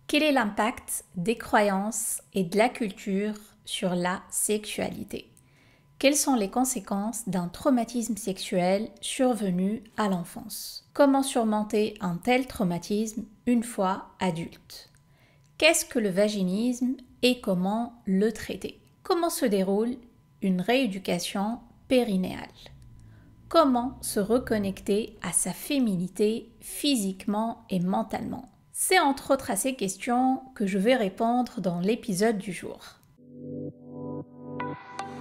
Quel est l'impact des croyances et de la culture sur la sexualité? Quelles sont les conséquences d'un traumatisme sexuel survenu à l'enfance? Comment surmonter un tel traumatisme une fois adulte? Qu'est-ce que le vaginisme et comment le traiter? Comment se déroule une rééducation périnéale? Comment se reconnecter à sa féminité physiquement et mentalement? C'est entre autres à ces questions que je vais répondre dans l'épisode du jour.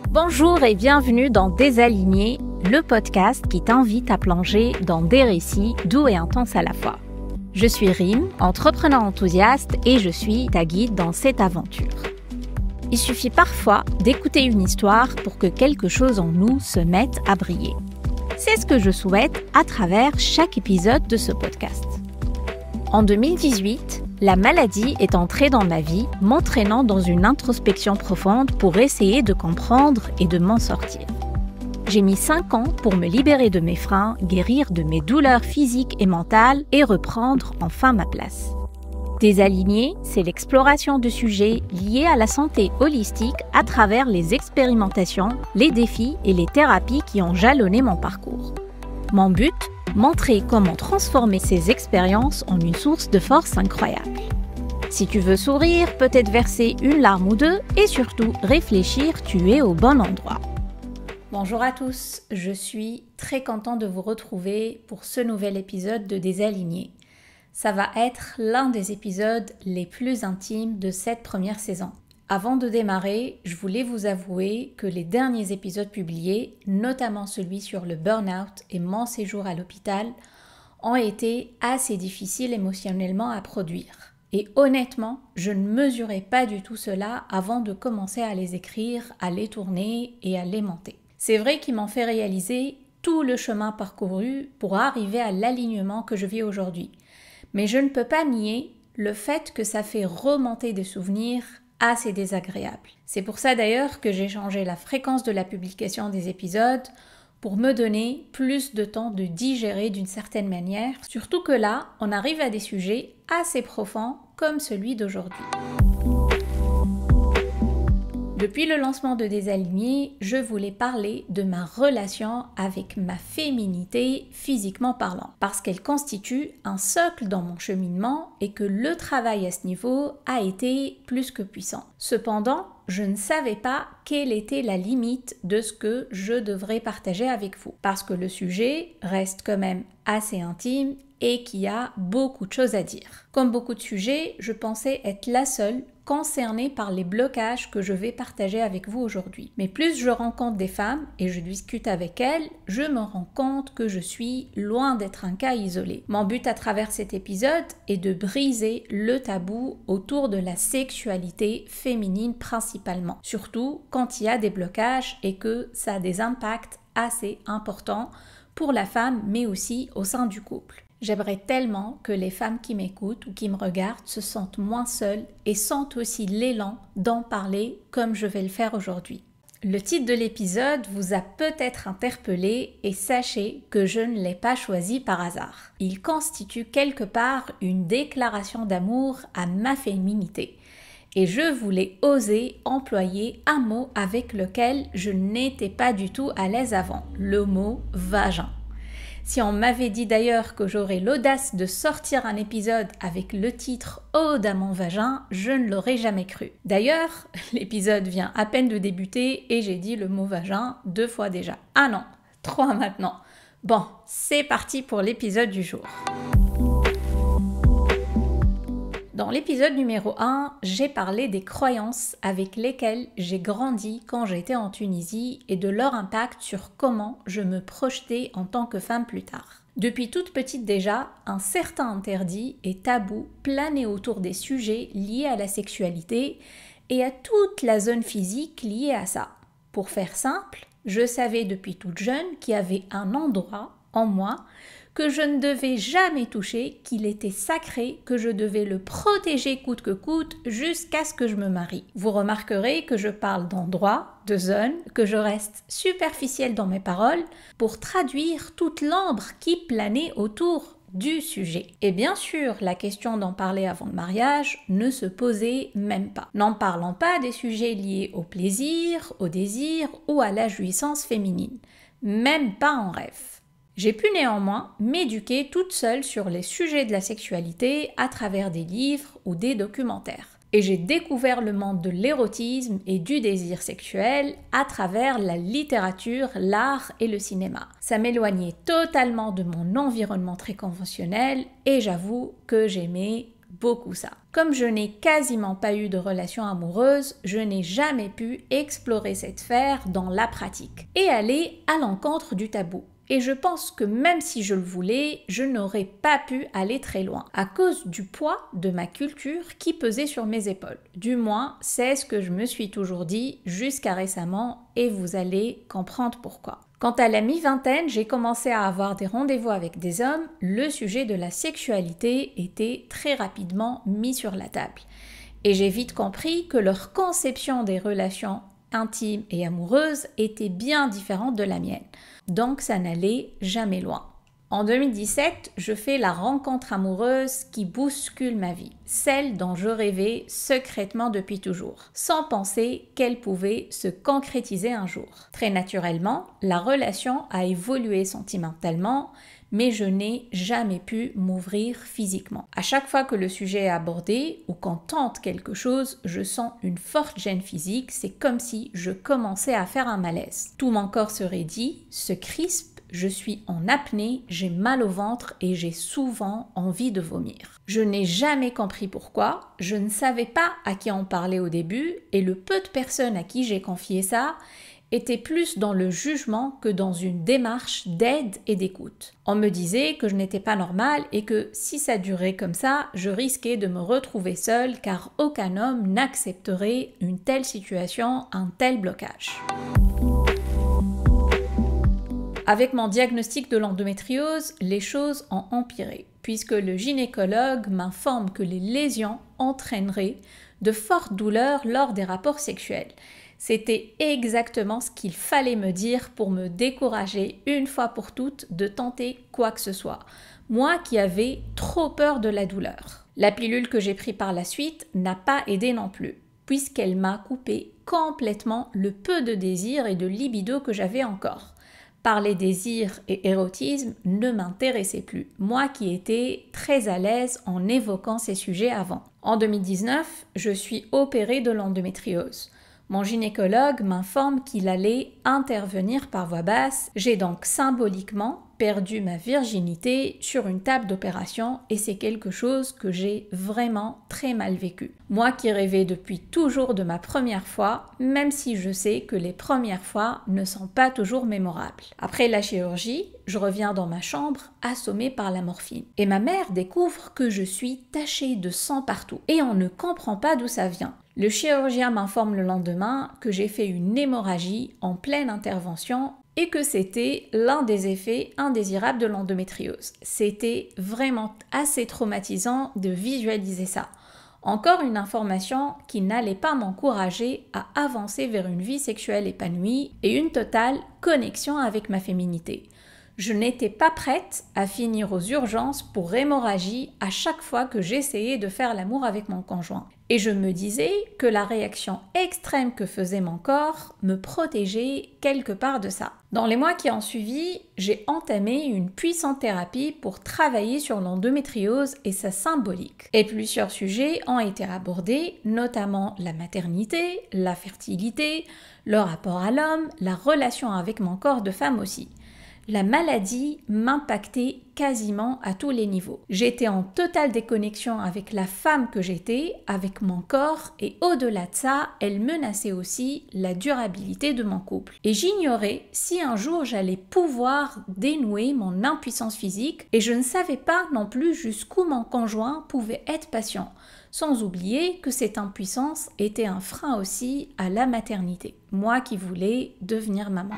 Bonjour et bienvenue dans Désaligné, le podcast qui t'invite à plonger dans des récits doux et intenses à la fois. Je suis Rim, entrepreneur enthousiaste et je suis ta guide dans cette aventure. Il suffit parfois d'écouter une histoire pour que quelque chose en nous se mette à briller. C'est ce que je souhaite à travers chaque épisode de ce podcast. En 2018, la maladie est entrée dans ma vie, m'entraînant dans une introspection profonde pour essayer de comprendre et de m'en sortir. J'ai mis 5 ans pour me libérer de mes freins, guérir de mes douleurs physiques et mentales et reprendre enfin ma place. Désaligné, c'est l'exploration de sujets liés à la santé holistique à travers les expérimentations, les défis et les thérapies qui ont jalonné mon parcours. Mon but, montrer comment transformer ces expériences en une source de force incroyable. Si tu veux sourire, peut-être verser une larme ou deux et surtout réfléchir, tu es au bon endroit. Bonjour à tous, je suis très contente de vous retrouver pour ce nouvel épisode de Désaligné. Ça va être l'un des épisodes les plus intimes de cette première saison. Avant de démarrer, je voulais vous avouer que les derniers épisodes publiés, notamment celui sur le burn-out et mon séjour à l'hôpital, ont été assez difficiles émotionnellement à produire. Et honnêtement, je ne mesurais pas du tout cela avant de commencer à les écrire, à les tourner et à les monter. C'est vrai qu'ils m'ont fait réaliser tout le chemin parcouru pour arriver à l'alignement que je vis aujourd'hui. Mais je ne peux pas nier le fait que ça fait remonter des souvenirs assez désagréables. C'est pour ça d'ailleurs que j'ai changé la fréquence de la publication des épisodes pour me donner plus de temps de digérer d'une certaine manière, surtout que là, on arrive à des sujets assez profonds comme celui d'aujourd'hui. Depuis le lancement de Désaligné, je voulais parler de ma relation avec ma féminité physiquement parlant, parce qu'elle constitue un socle dans mon cheminement et que le travail à ce niveau a été plus que puissant. Cependant, je ne savais pas quelle était la limite de ce que je devrais partager avec vous, parce que le sujet reste quand même assez intime et qu'il y a beaucoup de choses à dire. Comme beaucoup de sujets, je pensais être la seule concernée par les blocages que je vais partager avec vous aujourd'hui. Mais plus je rencontre des femmes et je discute avec elles, je me rends compte que je suis loin d'être un cas isolé. Mon but à travers cet épisode est de briser le tabou autour de la sexualité féminine principalement, surtout quand il y a des blocages et que ça a des impacts assez importants pour la femme mais aussi au sein du couple. J'aimerais tellement que les femmes qui m'écoutent ou qui me regardent se sentent moins seules et sentent aussi l'élan d'en parler comme je vais le faire aujourd'hui. Le titre de l'épisode vous a peut-être interpellé et sachez que je ne l'ai pas choisi par hasard. Il constitue quelque part une déclaration d'amour à ma féminité. Et je voulais oser employer un mot avec lequel je n'étais pas du tout à l'aise avant, le mot vagin. Si on m'avait dit d'ailleurs que j'aurais l'audace de sortir un épisode avec le titre « Ode à mon vagin », je ne l'aurais jamais cru. D'ailleurs, l'épisode vient à peine de débuter et j'ai dit le mot « vagin » 2 fois déjà. Ah non, 3 maintenant. Bon, c'est parti pour l'épisode du jour. Dans l'épisode numéro 1, j'ai parlé des croyances avec lesquelles j'ai grandi quand j'étais en Tunisie et de leur impact sur comment je me projetais en tant que femme plus tard. Depuis toute petite déjà, un certain interdit et tabou planait autour des sujets liés à la sexualité et à toute la zone physique liée à ça. Pour faire simple, je savais depuis toute jeune qu'il y avait un endroit en moi que je ne devais jamais toucher, qu'il était sacré, que je devais le protéger coûte que coûte jusqu'à ce que je me marie. Vous remarquerez que je parle d'endroits, de zones, que je reste superficielle dans mes paroles pour traduire toute l'ambre qui planait autour du sujet. Et bien sûr, la question d'en parler avant le mariage ne se posait même pas. N'en parlons pas des sujets liés au plaisir, au désir ou à la jouissance féminine. Même pas en rêve. J'ai pu néanmoins m'éduquer toute seule sur les sujets de la sexualité à travers des livres ou des documentaires. Et j'ai découvert le monde de l'érotisme et du désir sexuel à travers la littérature, l'art et le cinéma. Ça m'éloignait totalement de mon environnement très conventionnel et j'avoue que j'aimais beaucoup ça. Comme je n'ai quasiment pas eu de relation amoureuse, je n'ai jamais pu explorer cette sphère dans la pratique et aller à l'encontre du tabou. Et je pense que même si je le voulais, je n'aurais pas pu aller très loin, à cause du poids de ma culture qui pesait sur mes épaules. Du moins, c'est ce que je me suis toujours dit jusqu'à récemment, et vous allez comprendre pourquoi. Quant à la mi-vingtaine, j'ai commencé à avoir des rendez-vous avec des hommes, le sujet de la sexualité était très rapidement mis sur la table. Et j'ai vite compris que leur conception des relations intime et amoureuse était bien différente de la mienne. Donc ça n'allait jamais loin. En 2017, je fais la rencontre amoureuse qui bouscule ma vie, celle dont je rêvais secrètement depuis toujours, sans penser qu'elle pouvait se concrétiser un jour. Très naturellement, la relation a évolué sentimentalement, mais je n'ai jamais pu m'ouvrir physiquement. À chaque fois que le sujet est abordé ou qu'on tente quelque chose, je sens une forte gêne physique, c'est comme si je commençais à faire un malaise. Tout mon corps se raidit, se crispe, je suis en apnée, j'ai mal au ventre et j'ai souvent envie de vomir. Je n'ai jamais compris pourquoi, je ne savais pas à qui en parler au début et le peu de personnes à qui j'ai confié ça était plus dans le jugement que dans une démarche d'aide et d'écoute. On me disait que je n'étais pas normale et que si ça durait comme ça, je risquais de me retrouver seule car aucun homme n'accepterait une telle situation, un tel blocage. Avec mon diagnostic de l'endométriose, les choses ont empiré, puisque le gynécologue m'informe que les lésions entraîneraient de fortes douleurs lors des rapports sexuels. C'était exactement ce qu'il fallait me dire pour me décourager une fois pour toutes de tenter quoi que ce soit. Moi qui avais trop peur de la douleur. La pilule que j'ai prise par la suite n'a pas aidé non plus, puisqu'elle m'a coupé complètement le peu de désir et de libido que j'avais encore. Parler désir et érotisme ne m'intéressait plus, moi qui étais très à l'aise en évoquant ces sujets avant. En 2019, je suis opérée de l'endométriose. Mon gynécologue m'informe qu'il allait intervenir par voie basse. J'ai donc symboliquement perdu ma virginité sur une table d'opération et c'est quelque chose que j'ai vraiment très mal vécu. Moi qui rêvais depuis toujours de ma première fois, même si je sais que les premières fois ne sont pas toujours mémorables. Après la chirurgie, je reviens dans ma chambre assommée par la morphine. Et ma mère découvre que je suis tachée de sang partout et on ne comprend pas d'où ça vient. Le chirurgien m'informe le lendemain que j'ai fait une hémorragie en pleine intervention et que c'était l'un des effets indésirables de l'endométriose. C'était vraiment assez traumatisant de visualiser ça. Encore une information qui n'allait pas m'encourager à avancer vers une vie sexuelle épanouie et une totale connexion avec ma féminité. Je n'étais pas prête à finir aux urgences pour hémorragie à chaque fois que j'essayais de faire l'amour avec mon conjoint. Et je me disais que la réaction extrême que faisait mon corps me protégeait quelque part de ça. Dans les mois qui ont suivi, j'ai entamé une puissante thérapie pour travailler sur l'endométriose et sa symbolique. Et plusieurs sujets ont été abordés, notamment la maternité, la fertilité, le rapport à l'homme, la relation avec mon corps de femme aussi. La maladie m'impactait quasiment à tous les niveaux. J'étais en totale déconnexion avec la femme que j'étais, avec mon corps et au-delà de ça, elle menaçait aussi la durabilité de mon couple. Et j'ignorais si un jour j'allais pouvoir dénouer mon impuissance physique et je ne savais pas non plus jusqu'où mon conjoint pouvait être patient. Sans oublier que cette impuissance était un frein aussi à la maternité. Moi qui voulais devenir maman.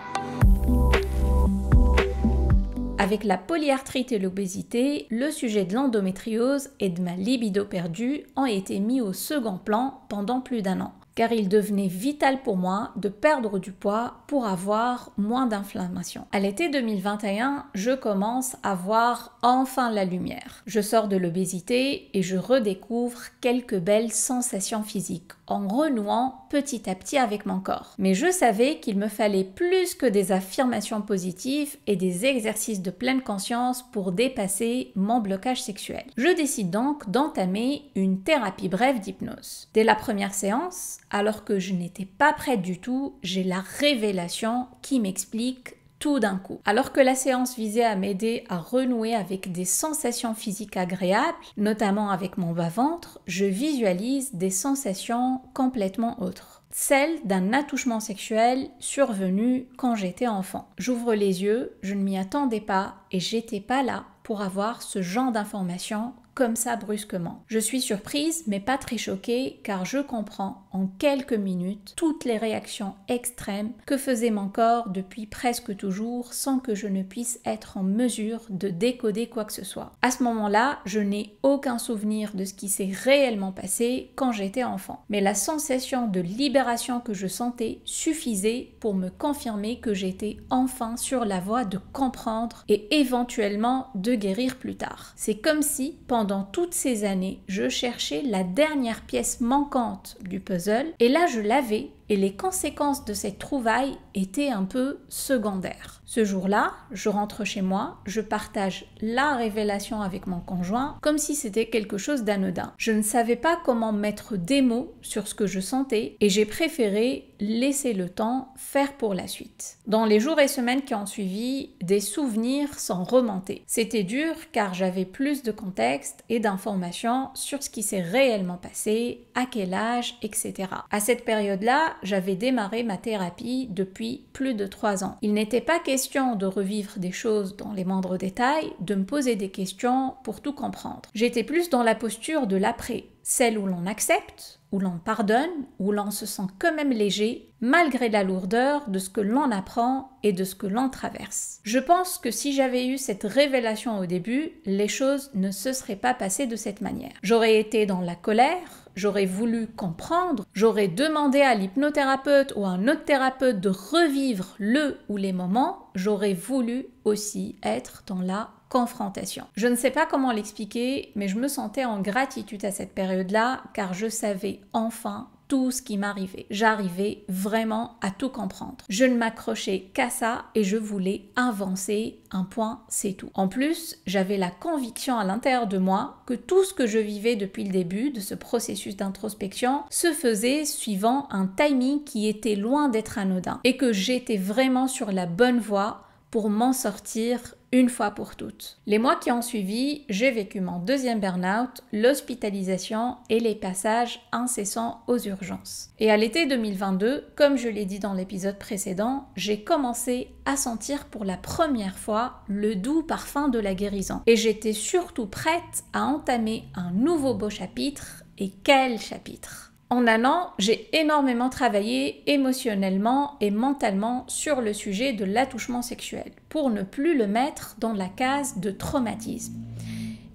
Avec la polyarthrite et l'obésité, le sujet de l'endométriose et de ma libido perdue ont été mis au second plan pendant plus d'1 an. car il devenait vital pour moi de perdre du poids pour avoir moins d'inflammation. À l'été 2021, je commence à voir enfin la lumière. Je sors de l'obésité et je redécouvre quelques belles sensations physiques en renouant petit à petit avec mon corps. Mais je savais qu'il me fallait plus que des affirmations positives et des exercices de pleine conscience pour dépasser mon blocage sexuel. Je décide donc d'entamer une thérapie brève d'hypnose. Dès la première séance, alors que je n'étais pas prête du tout, j'ai la révélation qui m'explique tout d'un coup. Alors que la séance visait à m'aider à renouer avec des sensations physiques agréables, notamment avec mon bas-ventre, je visualise des sensations complètement autres. Celle d'un attouchement sexuel survenu quand j'étais enfant. J'ouvre les yeux, je ne m'y attendais pas et j'étais pas là pour avoir ce genre d'informations comme ça brusquement. Je suis surprise mais pas très choquée car je comprends en quelques minutes toutes les réactions extrêmes que faisait mon corps depuis presque toujours sans que je ne puisse être en mesure de décoder quoi que ce soit. À ce moment-là, je n'ai aucun souvenir de ce qui s'est réellement passé quand j'étais enfant. Mais la sensation de libération que je sentais suffisait pour me confirmer que j'étais enfin sur la voie de comprendre et éventuellement de guérir plus tard. C'est comme si, pendant toutes ces années, je cherchais la dernière pièce manquante du puzzle et là je l'avais et les conséquences de cette trouvaille étaient un peu secondaires. Ce jour-là, je rentre chez moi, je partage la révélation avec mon conjoint comme si c'était quelque chose d'anodin. Je ne savais pas comment mettre des mots sur ce que je sentais et j'ai préféré laisser le temps faire pour la suite. Dans les jours et semaines qui ont suivi, des souvenirs sont remontés. C'était dur car j'avais plus de contexte et d'informations sur ce qui s'est réellement passé, à quel âge, etc. À cette période-là, j'avais démarré ma thérapie depuis plus de 3 ans. Il n'était pas question de revivre des choses dans les moindres détails, de me poser des questions pour tout comprendre. J'étais plus dans la posture de l'après, celle où l'on accepte, où l'on pardonne, où l'on se sent quand même léger, malgré la lourdeur de ce que l'on apprend et de ce que l'on traverse. Je pense que si j'avais eu cette révélation au début, les choses ne se seraient pas passées de cette manière. J'aurais été dans la colère, j'aurais voulu comprendre, j'aurais demandé à l'hypnothérapeute ou à un autre thérapeute de revivre le ou les moments, j'aurais voulu aussi être dans la confrontation. Je ne sais pas comment l'expliquer, mais je me sentais en gratitude à cette période-là car je savais enfin tout ce qui m'arrivait. J'arrivais vraiment à tout comprendre. Je ne m'accrochais qu'à ça et je voulais avancer. Un point, c'est tout. En plus, j'avais la conviction à l'intérieur de moi que tout ce que je vivais depuis le début de ce processus d'introspection se faisait suivant un timing qui était loin d'être anodin et que j'étais vraiment sur la bonne voie pour m'en sortir une fois pour toutes. Les mois qui ont suivi, j'ai vécu mon deuxième burn-out, l'hospitalisation et les passages incessants aux urgences. Et à l'été 2022, comme je l'ai dit dans l'épisode précédent, j'ai commencé à sentir pour la première fois le doux parfum de la guérison. Et j'étais surtout prête à entamer un nouveau beau chapitre. Et quel chapitre! En un an, j'ai énormément travaillé émotionnellement et mentalement sur le sujet de l'attouchement sexuel pour ne plus le mettre dans la case de traumatisme.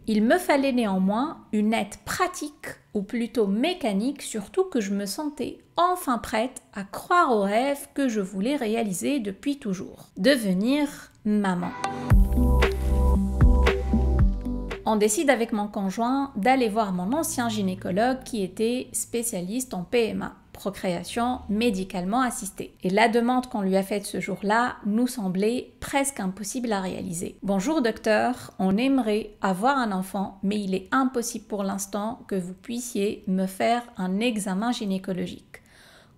Il me fallait néanmoins une aide pratique ou plutôt mécanique, surtout que je me sentais enfin prête à croire au rêve que je voulais réaliser depuis toujours, devenir maman. On décide avec mon conjoint d'aller voir mon ancien gynécologue qui était spécialiste en PMA, procréation médicalement assistée. Et la demande qu'on lui a faite ce jour-là nous semblait presque impossible à réaliser. « Bonjour docteur, on aimerait avoir un enfant, mais il est impossible pour l'instant que vous puissiez me faire un examen gynécologique.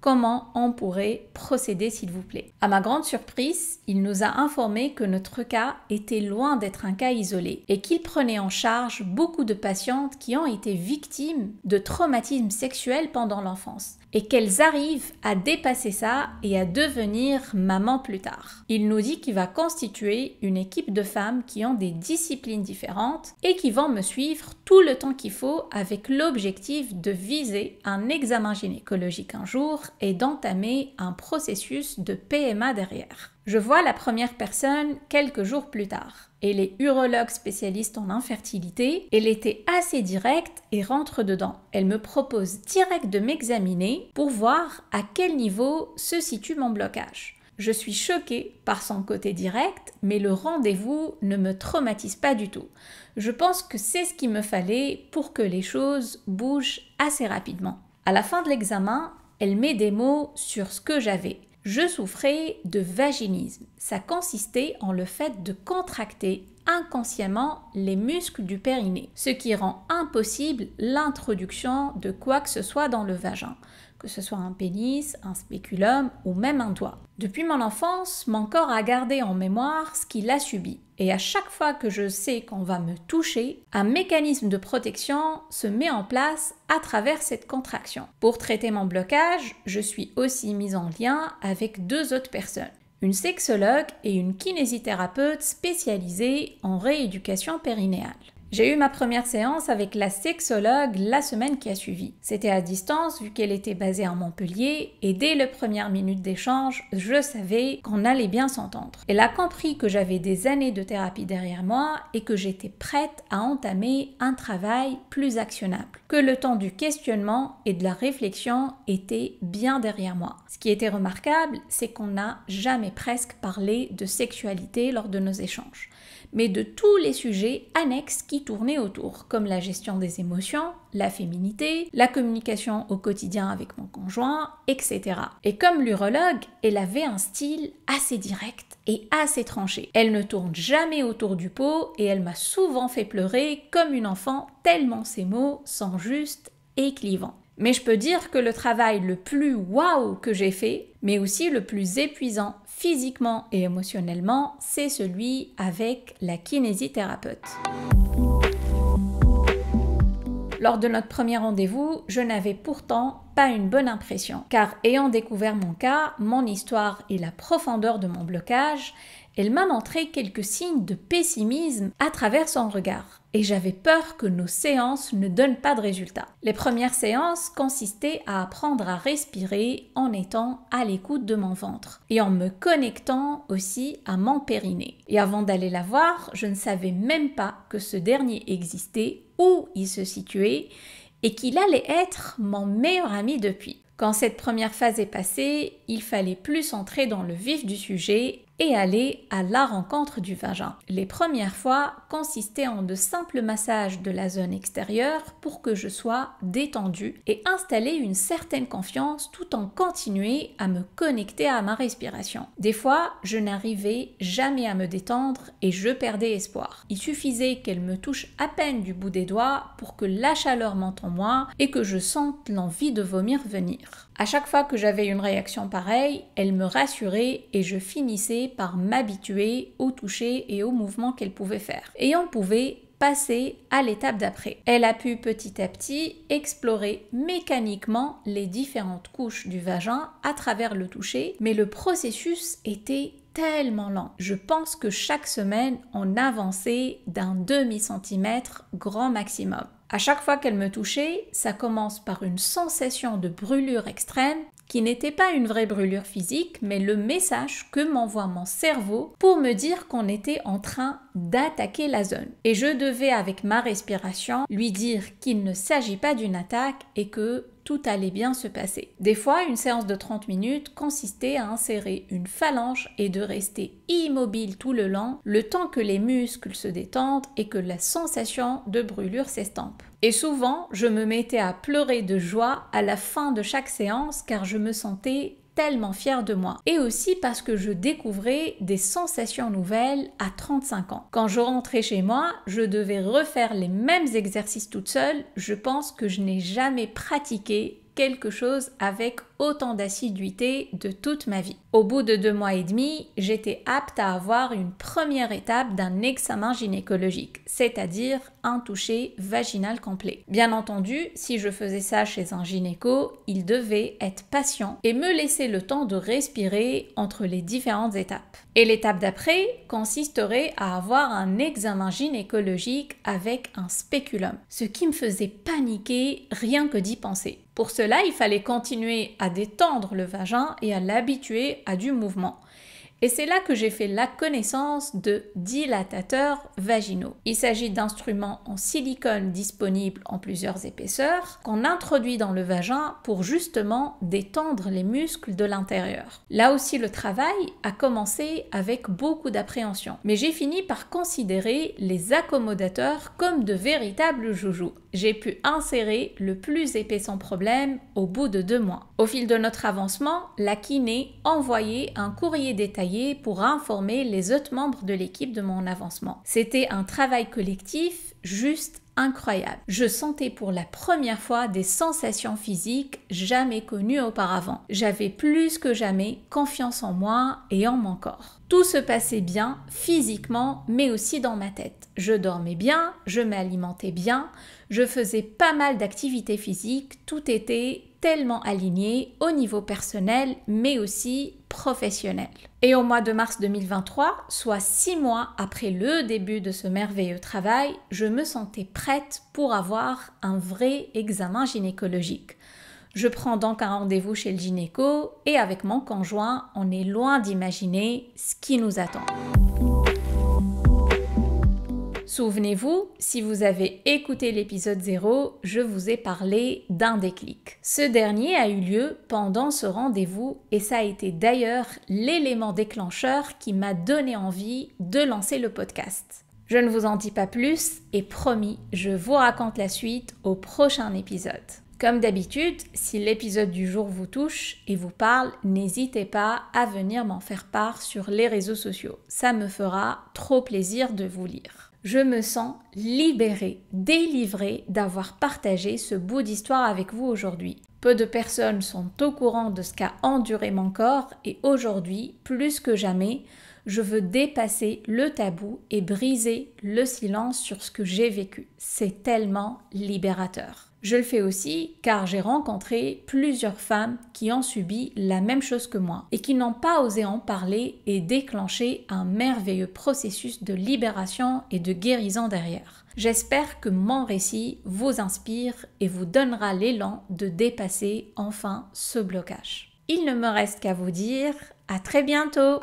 Comment on pourrait procéder s'il vous plaît ?» À ma grande surprise, il nous a informé que notre cas était loin d'être un cas isolé et qu'il prenait en charge beaucoup de patientes qui ont été victimes de traumatismes sexuels pendant l'enfance et qu'elles arrivent à dépasser ça et à devenir maman plus tard. Il nous dit qu'il va constituer une équipe de femmes qui ont des disciplines différentes et qui vont me suivre tout le temps qu'il faut avec l'objectif de viser un examen gynécologique un jour est d'entamer un processus de PMA derrière. Je vois la première personne quelques jours plus tard. Elle est urologue spécialiste en infertilité. Elle était assez directe et rentre dedans. Elle me propose direct de m'examiner pour voir à quel niveau se situe mon blocage. Je suis choquée par son côté direct, mais le rendez-vous ne me traumatise pas du tout. Je pense que c'est ce qu'il me fallait pour que les choses bougent assez rapidement. À la fin de l'examen, elle met des mots sur ce que j'avais. Je souffrais de vaginisme. Ça consistait en le fait de contracter inconsciemment les muscles du périnée, ce qui rend impossible l'introduction de quoi que ce soit dans le vagin, que ce soit un pénis, un spéculum ou même un doigt. Depuis mon enfance, mon corps a gardé en mémoire ce qu'il a subi. Et à chaque fois que je sais qu'on va me toucher, un mécanisme de protection se met en place à travers cette contraction. Pour traiter mon blocage, je suis aussi mise en lien avec 2 autres personnes. Une sexologue et une kinésithérapeute spécialisée en rééducation périnéale. J'ai eu ma première séance avec la sexologue la semaine qui a suivi. C'était à distance vu qu'elle était basée à Montpellier et dès les premières minutes d'échange, je savais qu'on allait bien s'entendre. Elle a compris que j'avais des années de thérapie derrière moi et que j'étais prête à entamer un travail plus actionnable. Que le temps du questionnement et de la réflexion était bien derrière moi. Ce qui était remarquable, c'est qu'on n'a jamais presque parlé de sexualité lors de nos échanges, mais de tous les sujets annexes qui tournaient autour, comme la gestion des émotions, la féminité, la communication au quotidien avec mon conjoint, etc. Et comme l'urologue, elle avait un style assez direct et assez tranché. Elle ne tourne jamais autour du pot et elle m'a souvent fait pleurer comme une enfant tellement ses mots sont justes et clivants. Mais je peux dire que le travail le plus waouh que j'ai fait, mais aussi le plus épuisant physiquement et émotionnellement, c'est celui avec la kinésithérapeute. Lors de notre premier rendez-vous, je n'avais pourtant pas une bonne impression, car ayant découvert mon cas, mon histoire et la profondeur de mon blocage, elle m'a montré quelques signes de pessimisme à travers son regard. Et j'avais peur que nos séances ne donnent pas de résultats. Les premières séances consistaient à apprendre à respirer en étant à l'écoute de mon ventre et en me connectant aussi à mon périnée. Et avant d'aller la voir, je ne savais même pas que ce dernier existait, où il se situait et qu'il allait être mon meilleur ami depuis. Quand cette première phase est passée, il fallait plus entrer dans le vif du sujet et aller à la rencontre du vagin. Les premières fois consistaient en de simples massages de la zone extérieure pour que je sois détendue et installer une certaine confiance tout en continuant à me connecter à ma respiration. Des fois, je n'arrivais jamais à me détendre et je perdais espoir. Il suffisait qu'elle me touche à peine du bout des doigts pour que la chaleur monte en moi et que je sente l'envie de vomir venir. À chaque fois que j'avais une réaction pareille, elle me rassurait et je finissais par m'habituer au toucher et aux mouvements qu'elle pouvait faire. Et on pouvait passer à l'étape d'après. Elle a pu petit à petit explorer mécaniquement les différentes couches du vagin à travers le toucher, mais le processus était tellement lent. Je pense que chaque semaine, on avançait d'un demi-centimètre grand maximum. À chaque fois qu'elle me touchait, ça commence par une sensation de brûlure extrême qui n'était pas une vraie brûlure physique, mais le message que m'envoie mon cerveau pour me dire qu'on était en train d'attaquer la zone. Et je devais, avec ma respiration, lui dire qu'il ne s'agit pas d'une attaque et que tout allait bien se passer. Des fois, une séance de 30 minutes consistait à insérer une phalange et de rester immobile tout le long, le temps que les muscles se détendent et que la sensation de brûlure s'estompe. Et souvent, je me mettais à pleurer de joie à la fin de chaque séance car je me sentais tellement fière de moi. Et aussi parce que je découvrais des sensations nouvelles à 35 ans. Quand je rentrais chez moi, je devais refaire les mêmes exercices toute seule. Je pense que je n'ai jamais pratiqué quelque chose avec autant d'assiduité de toute ma vie. Au bout de 2 mois et demi, j'étais apte à avoir une première étape d'un examen gynécologique, c'est-à-dire un toucher vaginal complet. Bien entendu, si je faisais ça chez un gynéco, il devait être patient et me laisser le temps de respirer entre les différentes étapes. Et l'étape d'après consisterait à avoir un examen gynécologique avec un spéculum, ce qui me faisait paniquer rien que d'y penser. Pour cela, il fallait continuer à détendre le vagin et à l'habituer à du mouvement. Et c'est là que j'ai fait la connaissance de dilatateurs vaginaux. Il s'agit d'instruments en silicone disponibles en plusieurs épaisseurs qu'on introduit dans le vagin pour justement détendre les muscles de l'intérieur. Là aussi, le travail a commencé avec beaucoup d'appréhension. Mais j'ai fini par considérer les accommodateurs comme de véritables joujoux. J'ai pu insérer le plus épais sans problème au bout de 2 mois. Au fil de notre avancement, la kiné envoyait un courrier détaillé pour informer les autres membres de l'équipe de mon avancement. C'était un travail collectif juste incroyable. Je sentais pour la première fois des sensations physiques jamais connues auparavant. J'avais plus que jamais confiance en moi et en mon corps. Tout se passait bien physiquement, mais aussi dans ma tête. Je dormais bien, je m'alimentais bien, je faisais pas mal d'activités physiques, tout était tellement aligné au niveau personnel, mais aussi professionnel. Et au mois de mars 2023, soit 6 mois après le début de ce merveilleux travail, je me sentais prête pour avoir un vrai examen gynécologique. Je prends donc un rendez-vous chez le gynéco et avec mon conjoint, on est loin d'imaginer ce qui nous attend. Souvenez-vous, si vous avez écouté l'épisode 0, je vous ai parlé d'un déclic. Ce dernier a eu lieu pendant ce rendez-vous et ça a été d'ailleurs l'élément déclencheur qui m'a donné envie de lancer le podcast. Je ne vous en dis pas plus et promis, je vous raconte la suite au prochain épisode. Comme d'habitude, si l'épisode du jour vous touche et vous parle, n'hésitez pas à venir m'en faire part sur les réseaux sociaux. Ça me fera trop plaisir de vous lire. Je me sens libérée, délivrée d'avoir partagé ce bout d'histoire avec vous aujourd'hui. Peu de personnes sont au courant de ce qu'a enduré mon corps et aujourd'hui, plus que jamais, je veux dépasser le tabou et briser le silence sur ce que j'ai vécu. C'est tellement libérateur. Je le fais aussi car j'ai rencontré plusieurs femmes qui ont subi la même chose que moi et qui n'ont pas osé en parler et déclencher un merveilleux processus de libération et de guérison derrière. J'espère que mon récit vous inspire et vous donnera l'élan de dépasser enfin ce blocage. Il ne me reste qu'à vous dire à très bientôt!